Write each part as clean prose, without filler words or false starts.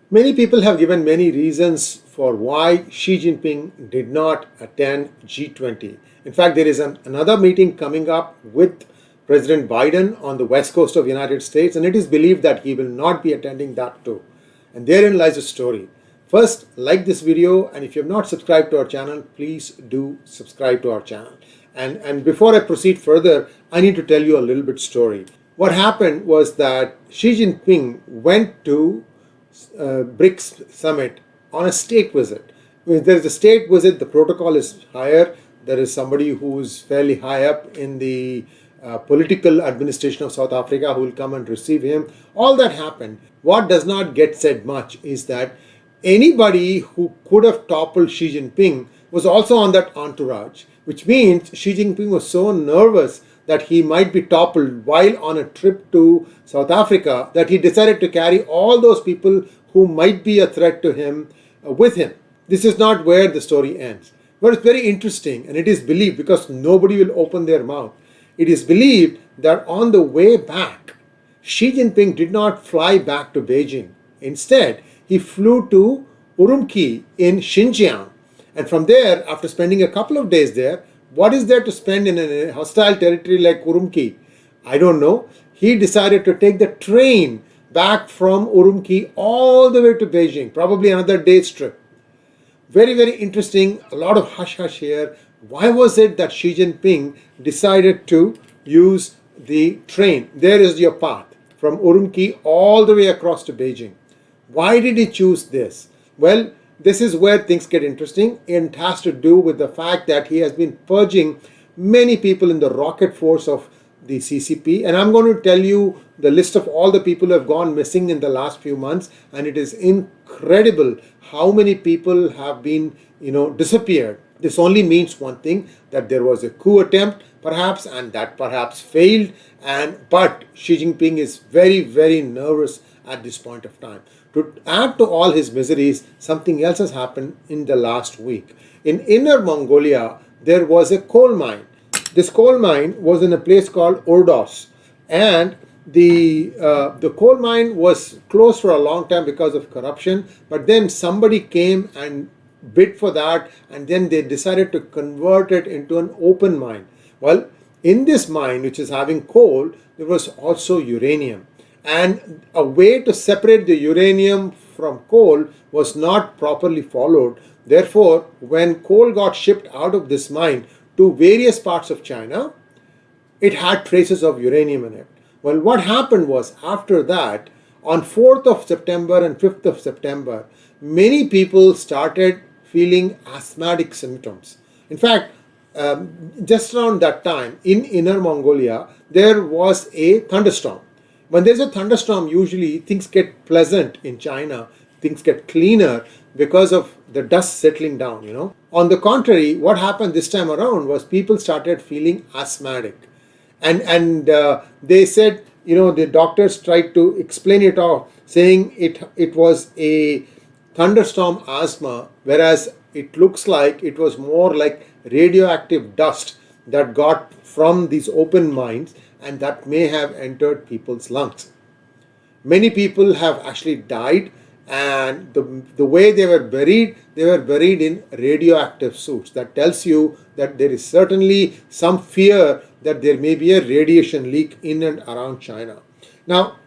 Many people have given many reasons for why Xi Jinping did not attend G20. In fact, there is another meeting coming up with President Biden on the west coast of the United States, and it is believed that he will not be attending that too. And therein lies the story. First, like this video, and if you have not subscribed to our channel, please do subscribe to our channel. And before I proceed further, I need to tell you a little bit story. What happened was that Xi Jinping went to BRICS summit on a state visit. When there is a state visit, the protocol is higher. There is somebody who is fairly high up in the political administration of South Africa who will come and receive him. All that happened. What does not get said much is that anybody who could have toppled Xi Jinping was also on that entourage, which means Xi Jinping was so nervous that he might be toppled while on a trip to South Africa that he decided to carry all those people who might be a threat to him with him. This is not where the story ends. But it's very interesting, and it is believed, because nobody will open their mouth, it is believed that on the way back, Xi Jinping did not fly back to Beijing. Instead, he flew to 𝗤𝘂𝘁 in Xinjiang. And from there, after spending a couple of days there, what is there to spend in a hostile territory like 𝗤𝘂𝘁? I don't know. He decided to take the train back from 𝗤𝘂𝘁 all the way to Beijing, probably another day's trip. Very, very interesting. A lot of hush-hush here. Why was it that Xi Jinping decided to use the train? There is your path from 𝗤𝘂𝘁 all the way across to Beijing. Why did he choose this? Well, this is where things get interesting, and it has to do with the fact that he has been purging many people in the rocket force of the CCP. And I'm going to tell you the list of all the people who have gone missing in the last few months, and it is incredible how many people have been, disappeared. This only means one thing, that there was a coup attempt perhaps, and that perhaps failed, but Xi Jinping is very, very nervous at this point of time. To add to all his miseries, something else has happened in the last week. In Inner Mongolia, there was a coal mine. This coal mine was in a place called Ordos, and the coal mine was closed for a long time because of corruption, but then somebody came and bid for that, and then they decided to convert it into an open mine. Well, in this mine, which is having coal, there was also uranium. And a way to separate the uranium from coal was not properly followed. Therefore, when coal got shipped out of this mine to various parts of China, it had traces of uranium in it. Well, what happened was, after that, on 4th of September and 5th of September, many people started feeling asthmatic symptoms. In fact, just around that time, in Inner Mongolia, there was a thunderstorm. When there's a thunderstorm, usually things get pleasant in China, things get cleaner because of the dust settling down, On the contrary, what happened this time around was people started feeling asthmatic. And they said, the doctors tried to explain it off, saying it was a thunderstorm asthma, whereas it looks like it was more like radioactive dust that got from these open mines, and that may have entered people's lungs. Many people have actually died, and the way they were buried in radioactive suits. That tells you that there is certainly some fear that there may be a radiation leak in and around China. Now,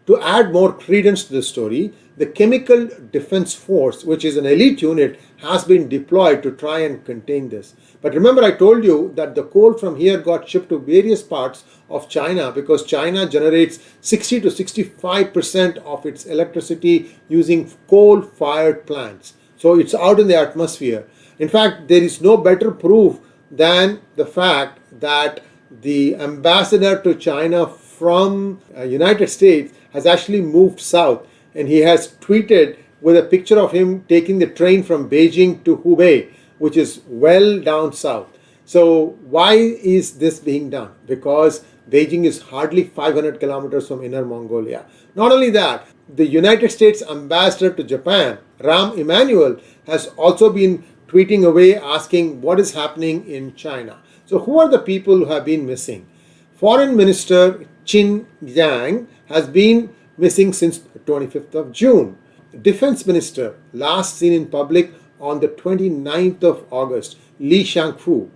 to add more credence to the story, the Chemical Defense Force, which is an elite unit, has been deployed to try and contain this. But remember, I told you that the coal from here got shipped to various parts of China because China generates 60 to 65% of its electricity using coal-fired plants. So it's out in the atmosphere. In fact, there is no better proof than the fact that the ambassador to China from United States has actually moved south, and he has tweeted with a picture of him taking the train from Beijing to Hubei, which is well down south. So why is this being done? Because Beijing is hardly 500 kilometers from Inner Mongolia. Not only that, the United States ambassador to Japan, Rahm Emanuel, has also been tweeting away asking what is happening in China. So who are the people who have been missing? Foreign Minister Xinjiang has been missing since the 25th of June. The defense minister, last seen in public on the 29th of August, Li Shangfu,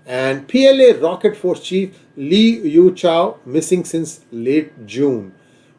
and PLA Rocket Force Chief 𝗤𝗚𝘂𝗁 missing since late June.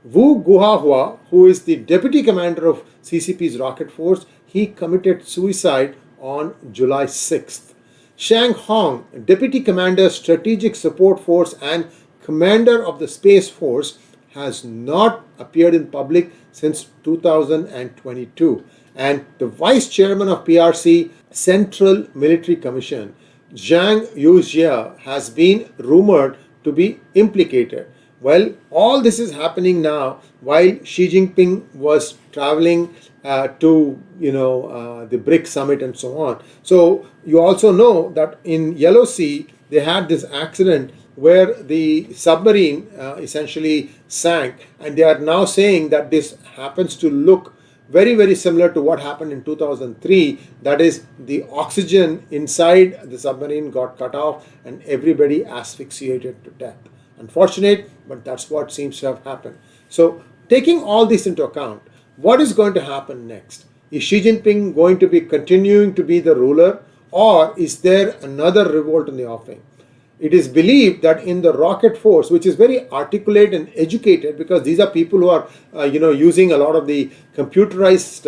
𝗣𝗚𝗂𝘁, who is the deputy commander of CCP's rocket force, he committed suicide on July 6th. Shang Hong, deputy commander, strategic support force and commander of the space force, has not appeared in public since 2022. And the vice chairman of PRC Central Military Commission, 𝗤𝙤𝙤𝘀𝘀, has been rumored to be implicated. Well, all this is happening now while Xi Jinping was traveling to the BRICS summit and so on. So you also know that in Yellow Sea they had this accident where the submarine essentially sank, and they are now saying that this happens to look very, very similar to what happened in 2003. That is, the oxygen inside the submarine got cut off and everybody asphyxiated to death. Unfortunate, but that's what seems to have happened. So, taking all this into account, what is going to happen next? Is Xi Jinping going to be continuing to be the ruler, or is there another revolt in the offing? It is believed that in the rocket force, which is very articulate and educated, because these are people who are using a lot of the computerized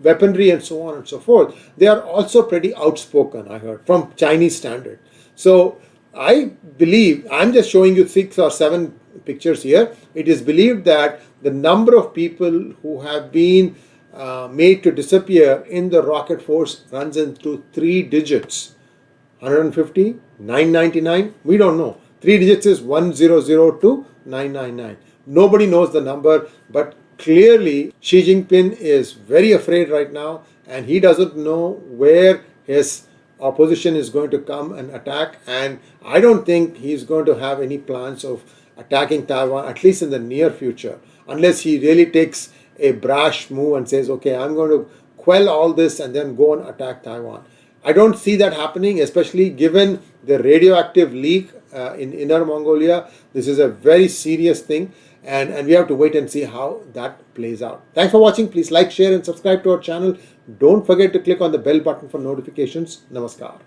weaponry and so on and so forth, they are also pretty outspoken, I heard, from Chinese standard. So I believe, I'm just showing you 6 or 7 pictures here. It is believed that the number of people who have been made to disappear in the rocket force runs into 3 digits. 150, 999, we don't know. 3 digits is 1002 to 999. Nobody knows the number, but clearly Xi Jinping is very afraid right now, and he doesn't know where his opposition is going to come and attack, and I don't think he's going to have any plans of attacking Taiwan, at least in the near future, unless he really takes a brash move and says, okay, I'm going to quell all this and then go and attack Taiwan. I don't see that happening, especially given the radioactive leak in Inner Mongolia. This is a very serious thing, and we have to wait and see how that plays out. Thanks for watching. Please like, share and subscribe to our channel. Don't forget to click on the bell button for notifications. Namaskar.